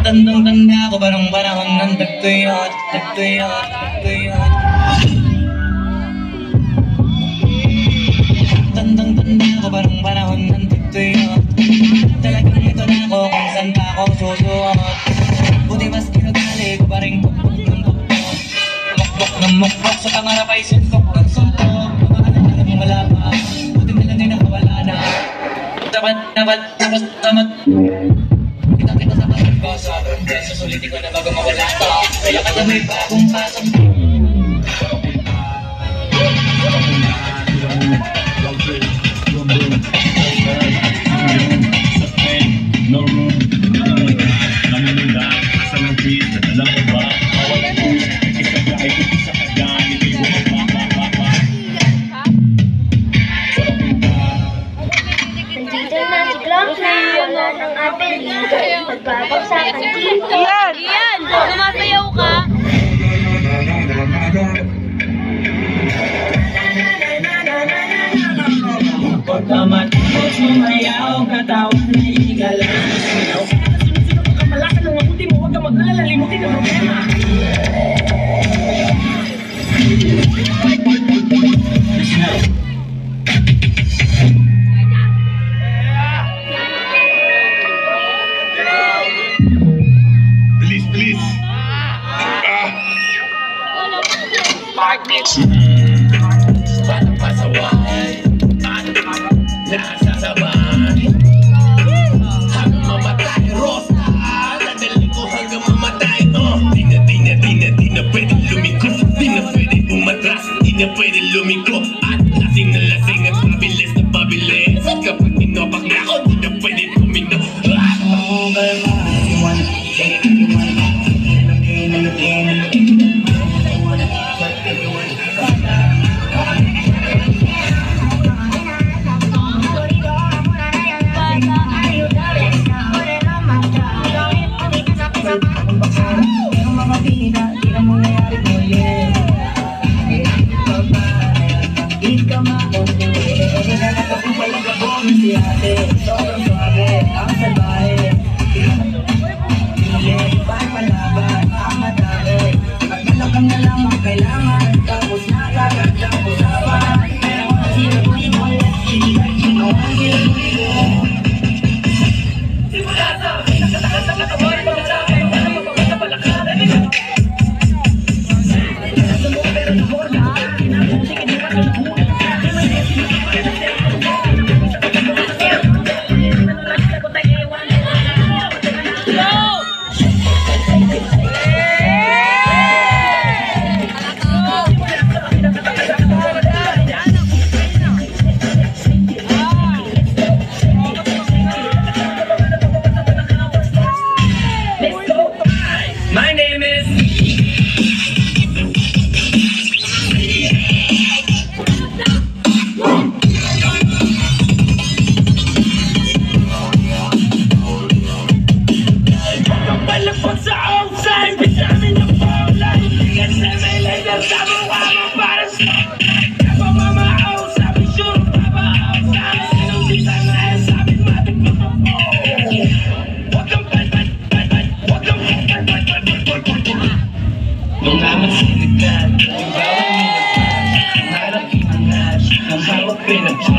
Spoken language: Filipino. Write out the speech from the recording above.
Tandang-tanda ko ba nung panahon ng tagtuyot, tagtuyot, tagtuyot. Tandang-tanda ko ba nung panahon ng tagtuyot. Talagang ito na ako kung saan pa ako susuot. Buti mas kinugali ko pa rin tuktok ng tuktok. Mukbok ng mukbok sa pangarap ay suntok ng suntok. Mga alam wala pa, buti na lang ay nakawala na. Tamat, tamat, tapos tamat. Kita sa pasok ko, sobrang beso, sulitin ko na bago mawala to. Kaya ka na may bagong pasok. Magbabagsakan dito. Iyan! Sumasayaw ka. Pagkamat mo sumayaw, katawan na igalaw. Sino ka malakas ng mabuti mo, huwag ka mag-alala, limutin ang problema. Paano pasaway? Nasasabay hanggang mamatay, Rosa. Dadali ko hanggang mamatay. Di na pwede lumiko. Di na pwede umatras. Di na pwede lumiko. At lasing na lasing at pabilis na pabilis. At kapag tinopak na ako, di na pwede tumino. Sobrang suave, ang salbahe. Pilit, palaban, ang madami. At malakang na lang ang kailangan. Tapos nakaganda ko saban. Pero ang sinabi mo, sino ang sinabi mo? Simula sa akin, nakatakas sa katawan. Mga sa akin, para mapagod sa palakaran. Sa mo, pero nabola. Kinabuti, hindi pa sa muna. Finish.